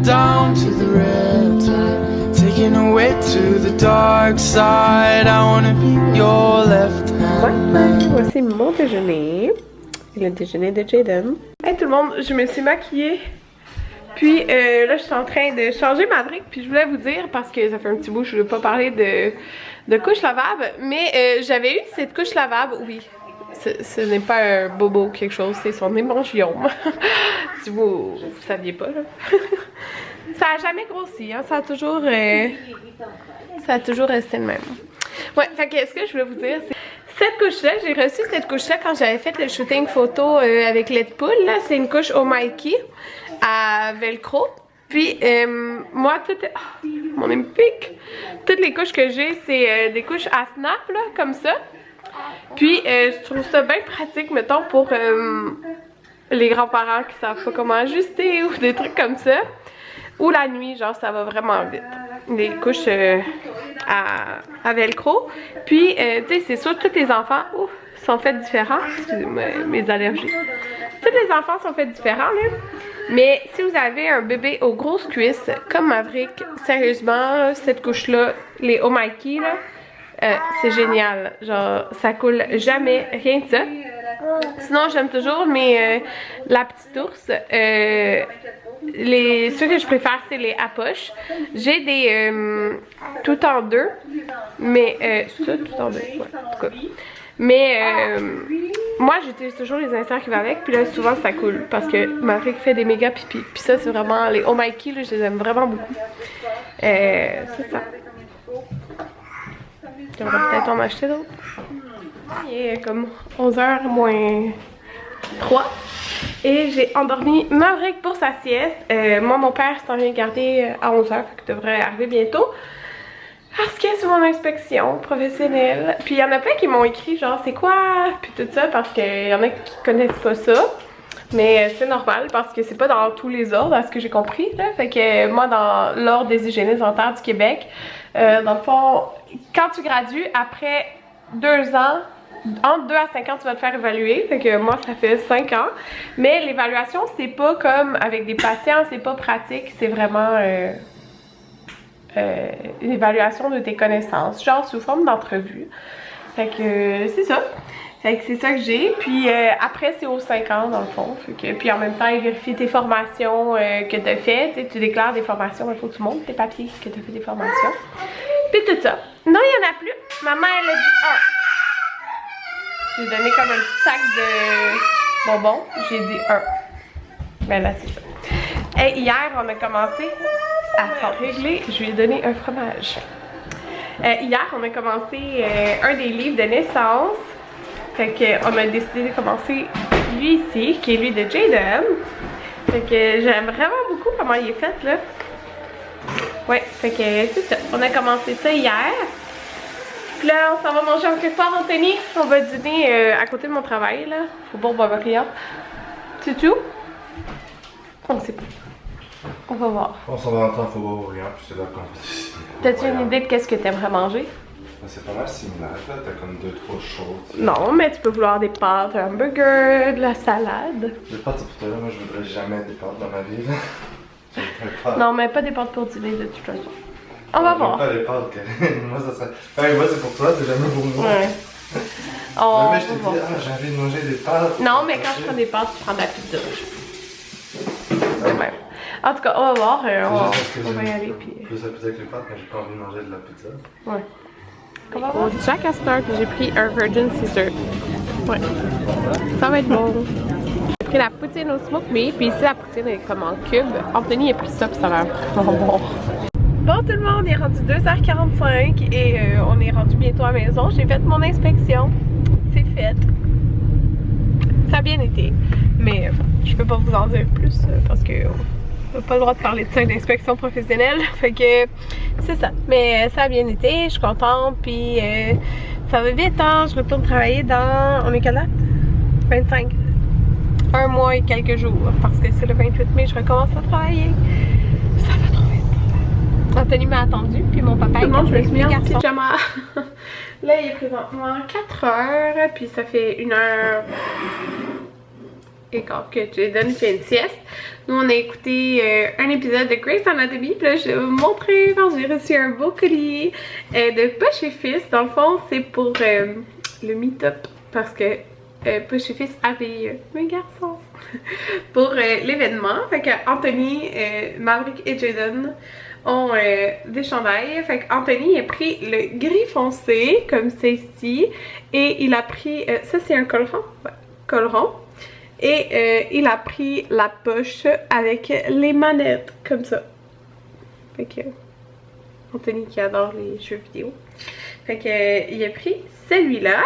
down to the red tide, taking away to the dark side. I wanna be your left hand man. Voici mon déjeuner. Le déjeuner de Jaden. Hey tout le monde, je me suis maquillée. Puis là, je suis en train de changer ma brique. Puis je voulais vous dire, parce que ça fait un petit bout, je ne veux pas parler de couche lavable. Mais j'avais eu cette couche lavable, oui. Ce n'est pas un bobo ou quelque chose, c'est son hémangiome. Si vous saviez pas, là. Ça a jamais grossi, hein. Ça a toujours resté le même. Ouais, fait que ce que je voulais vous dire, c'est... Cette couche-là, j'ai reçu cette couche-là quand j'avais fait le shooting photo avec lait de poule. C'est une couche au Mikey à velcro. Puis moi, mon épique, toutes les couches que j'ai, c'est des couches à snap, là, comme ça. Puis je trouve ça bien pratique, mettons, pour les grands-parents qui savent pas comment ajuster ou des trucs comme ça. Ou la nuit, genre, ça va vraiment vite. Les couches à velcro. Puis, tu sais, c'est sûr que tous les enfants sont faits différents. Excusez-moi, mes allergies. Tous les enfants sont faits différents, là. Mais si vous avez un bébé aux grosses cuisses, comme Maverick, sérieusement, cette couche-là, les Oh Mikey, là, c'est génial. Genre, ça coule jamais, rien de ça. Sinon, j'aime toujours la petite ours. Ceux que je préfère, c'est les à poche. J'ai des tout en deux, mais ça tout en deux, ouais, en tout cas. Mais moi, j'utilise toujours les inserts qui vont avec, puis là souvent ça coule parce que Maverick fait des méga pipi. Puis ça, c'est vraiment les Oh Mikey, là, je les aime vraiment beaucoup. C'est ça. J'aimerais peut-être en acheter d'autres. Il est comme 11h moins 3. Et j'ai endormi Maverick pour sa sieste. Moi, mon père s'en vient garder à 11h, fait que devrait arriver bientôt. Parce que c'est mon inspection professionnelle. Puis il y en a plein qui m'ont écrit genre c'est quoi? Puis tout ça, parce qu'il y en a qui connaissent pas ça. Mais c'est normal parce que c'est pas dans tous les ordres, à ce que j'ai compris, là. Fait que moi, dans l'ordre des hygiénistes dentaires du Québec, dans le fond, quand tu gradues, après 2 ans, entre 2 à 5 ans, tu vas te faire évaluer. Fait que moi, ça fait 5 ans. Mais l'évaluation, c'est pas comme avec des patients, c'est pas pratique. C'est vraiment l'évaluation de tes connaissances, genre sous forme d'entrevue. Fait que c'est ça. Fait que c'est ça que j'ai. Puis après, c'est aux 5 ans, dans le fond. Fait que, puis en même temps, ils vérifient tes formations que tu as faites. Tu déclares des formations, il faut que tu montres tes papiers que tu as fait des formations. Puis tout ça. Non, il n'y en a plus. Maman, elle a dit 1. J'ai donné comme un petit sac de bonbons. J'ai dit 1. Ben là, c'est ça. Hey, hier, on a commencé à s'en régler. Je lui ai donné un fromage. Hier, on a commencé un des livres de naissance. Fait qu'on a décidé de commencer lui ici, qui est lui de Jaden. Fait que j'aime vraiment beaucoup comment il est fait, là. Ouais, fait que c'est ça. On a commencé ça hier. Puis là, on s'en va manger en quelque part, Anthony. On va dîner à côté de mon travail, là. Faut bon Bavaria. C'est tout? On sait pas. On va voir. On s'en va entrer en Faubourg-Orient, puis c'est là qu'on va. T'as-tu une idée de qu'est-ce que t'aimerais manger? C'est pas mal similaire, là. T'as comme 2-3 choses. Non, mais tu peux vouloir des pâtes, un hamburger, de la salade. Des pâtes, c'est pour toi, là. Moi, je voudrais jamais des pâtes dans ma vie, là. Non, mais pas des pâtes pour dîner, de toute façon. On va voir. Pas les pâtes, moi, ça serait. Enfin, moi, c'est pour toi, c'est jamais pour moi. Ouais. Mais je t'ai dit, j'ai envie de manger des pâtes. Non, mais quand je prends des pâtes, tu prends de la pizza. C'est même. En tout cas, on va voir. On va y aller. Puis... Plus la pizza que les pâtes, mais j'ai pas envie de manger de la pizza. Ouais. Au Jack Astor, j'ai pris un Virgin Caesar. Ouais. Ça va être bon. J'ai pris la poutine au smoke meat, puis ici la poutine est comme en cube. Anthony a pris ça, puis ça a l'air vraiment bon. Bon tout le monde, on est rendu 2h45 et on est rendu bientôt à la maison. J'ai fait mon inspection. C'est fait. Ça a bien été. Mais je peux pas vous en dire plus parce que on n'a pas le droit de parler de ça, d'inspection professionnelle. Fait que c'est ça. Mais ça a bien été, je suis contente. Puis ça va vite, hein. Je retourne travailler dans... On est quelle date? 25. 1 mois et quelques jours. Parce que c'est le 28 mai, je recommence à travailler. Ça va trop vite. Anthony m'a attendu, puis mon papa est comme je me suis mis en pyjama. Là, il est présentement 4 heures, puis ça fait 1 heure et quand que Jaden fait une sieste. Nous on a écouté un épisode de Grey's Anatomy, puis là je vais vous montrer quand j'ai reçu un beau collier de Poche et Fils. Dans le fond c'est pour le meet-up parce que Poche et Fils avait mes garçons pour l'événement. Fait que Anthony, Maverick et Jaden ont des chandails. Fait qu'Anthony a pris le gris foncé comme c'est ici et il a pris, ça c'est un col rond? Ouais, col rond. Et il a pris la poche avec les manettes comme ça. Fait que Anthony qui adore les jeux vidéo. Fait que il a pris celui-là.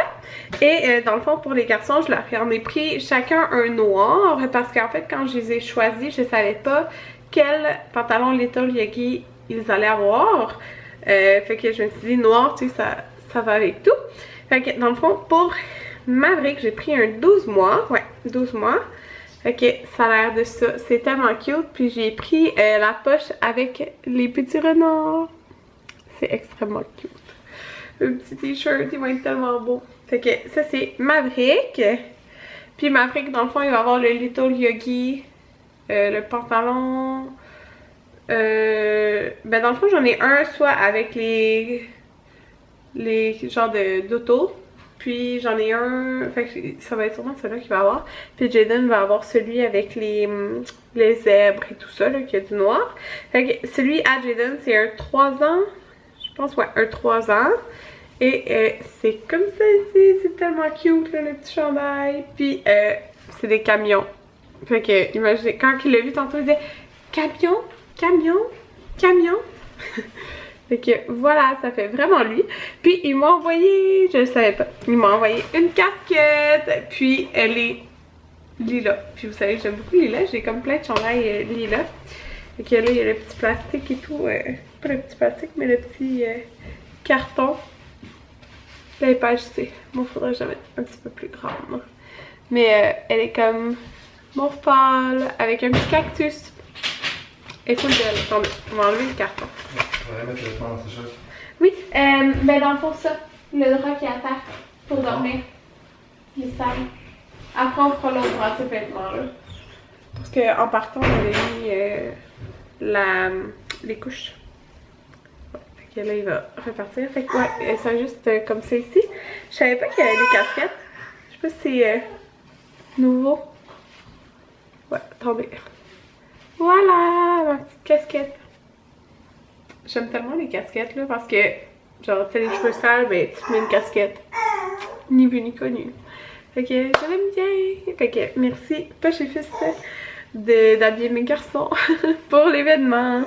Et dans le fond pour les garçons je leur en ai pris chacun un noir parce qu'en fait quand je les ai choisis je savais pas quel pantalon Little Yogi ils allaient avoir. Fait que je me suis dit noir tu sais ça va avec tout. Fait que dans le fond pour Maverick j'ai pris un 12 mois. Ouais 12 mois. Fait que ça a l'air de ça. C'est tellement cute. Puis j'ai pris la poche avec les petits renards. C'est extrêmement cute. Le petit t-shirt, il va être tellement beau. Fait que ça c'est Maverick. Puis Maverick dans le fond il va avoir le Little Yogi. Le pantalon. Ben dans le fond j'en ai un soit avec les genres d'auto. Puis j'en ai un. Fait que ça va être sûrement celui-là qu'il va avoir. Puis Jaden va avoir celui avec les zèbres et tout ça là, qui a du noir. Fait que celui à Jaden c'est un 3 ans. Je pense ouais un 3 ans. Et c'est comme ça ici, c'est tellement cute là, le petit chandail. Puis c'est des camions. Fait que imaginez, quand il l'a vu tantôt, il disait camion, camion, camion. Fait que voilà, ça fait vraiment lui. Puis il m'a envoyé, je le savais pas, il m'a envoyé une casquette. Puis elle est lilas. Puis vous savez, j'aime beaucoup lilas, j'ai comme plein de chandails lilas. Fait que là, il y a le petit plastique et tout. Pas le petit plastique, mais le petit carton. Là, elle est pas ajustée. Moi, faudrait que je la mette un petit peu plus grande. Mais elle est comme mauve pâle avec un petit cactus. Et full belle. Attendez, on va enlever le carton. On va mettre le temps dans ces choses. Oui, ben dans le fond, ça. Le drap qui est à terre pour dormir. Il est sale. Après, on fera l'autre bras de vêtements là. Parce qu'en partant, on avait mis les couches. Fait que là, il va repartir. Fait que ouais, elles sont juste comme ça ici. Je savais pas qu'il y avait des casquettes. Je sais pas si c'est nouveau. Ouais, attendez. Voilà, ma petite casquette. J'aime tellement les casquettes là parce que genre t'as les cheveux sales, ben tu mets une casquette. Ni vu ni connu. Fait que je l'aime bien. Fait que merci Poche et Fils d'habiller mes garçons pour l'événement.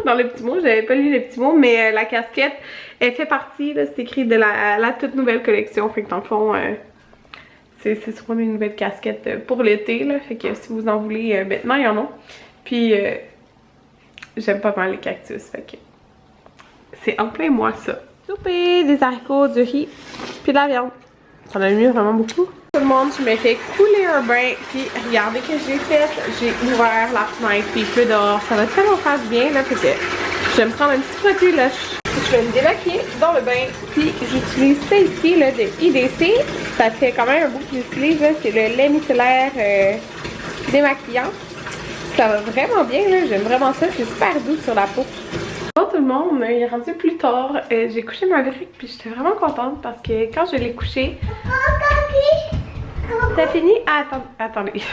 Dans les petits mots, j'avais pas lu les petits mots, mais la casquette, elle fait partie, là, c'est écrit de la toute nouvelle collection. Fait que dans le fond, c'est sûrement une nouvelle casquette pour l'été, là. Fait que si vous en voulez, maintenant il y en a. Puis j'aime pas mal les cactus, fait que c'est en plein moi ça. Souper, des haricots, du riz, puis de la viande. Ça a mieux vraiment beaucoup. Tout le monde, je m'ai fait couler un bain, puis regardez ce que j'ai fait. J'ai ouvert la fenêtre, puis il pleut dehors. Ça va tellement faire du bien, là, fait que je vais me prendre un petit produit là. Je vais me démaquiller dans le bain, puis j'utilise ça ici, là, de IDC. Ça fait quand même un bout que j'utilise, là. C'est le lait micellaire démaquillant. Ça va vraiment bien, là. J'aime vraiment ça. C'est super doux sur la peau. Bonjour tout le monde, il est rendu plus tard. J'ai couché Maverick, puis j'étais vraiment contente parce que quand je l'ai couché... T'as fini? Ah, attendez. Je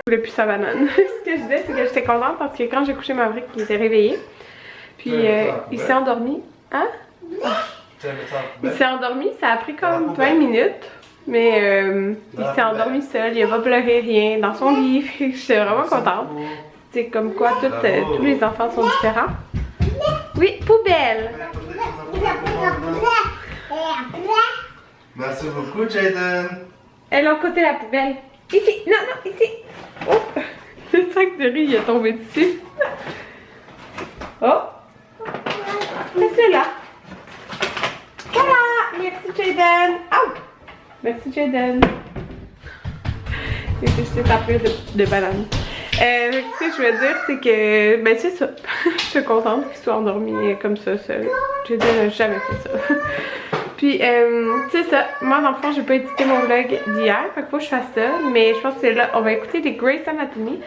voulais plus sa banane. Ce que je disais, c'est que j'étais contente parce que quand j'ai couché Maverick, il était réveillé. Puis il s'est endormi. Hein? Il s'est endormi, ça a pris comme 20 minutes. Mais il s'est endormi seul, il a pas pleuré rien dans son lit. J'étais vraiment contente. C'est comme quoi tous les enfants sont différents. Oui, poubelle! Merci beaucoup, Jaden. Elle a côté la poubelle. Ici, non, non, ici. Oh, le sac de riz il est tombé dessus. Oh, laisse-le là. Voilà, merci Jaden. Oh, merci Jaden. J'ai jeté sa pure de banane. Ce que je veux dire, c'est que, ben c'est ça. Je suis contente qu'il soit endormi comme ça seul. Jaden n'a jamais fait ça. Puis, c'est ça. Moi, dans le fond, j'ai pas édité mon vlog d'hier. Fait qu'il faut que je fasse ça. Mais je pense que là, on va écouter des Grey's Anatomy.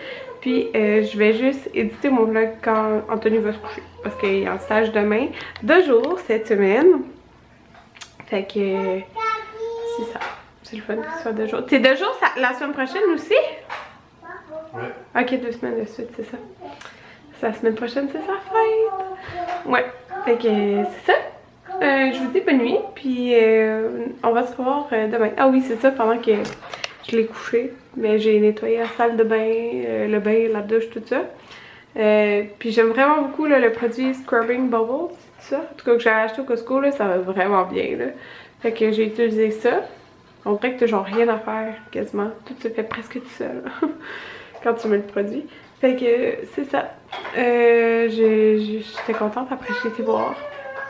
Puis je vais juste éditer mon vlog quand Anthony va se coucher. Parce qu'il est en stage demain. 2 jours cette semaine. Fait que c'est ça. C'est le fun que ce soit 2 jours. C'est 2 jours la semaine prochaine aussi? Oui. Ok, 2 semaines de suite, c'est ça. C'est la semaine prochaine, c'est sa fête. Ouais. Fait que c'est ça. Je vous dis bonne nuit. Puis on va se revoir demain. Ah oui, c'est ça, pendant que je l'ai couché. Mais j'ai nettoyé la salle de bain, le bain, la douche, tout ça. Puis j'aime vraiment beaucoup là, le produit Scrubbing Bubbles, c'est ça? En tout cas que j'ai acheté au Costco, là, ça va vraiment bien. Là. Fait que j'ai utilisé ça. On dirait que t'as genre rien à faire quasiment. Tout se fait presque tout seul quand tu mets le produit. Fait que c'est ça. J'étais contente après j'ai été voir.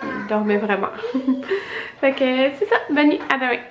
Il dormait vraiment. Fait que c'est ça. Bonne nuit, à demain.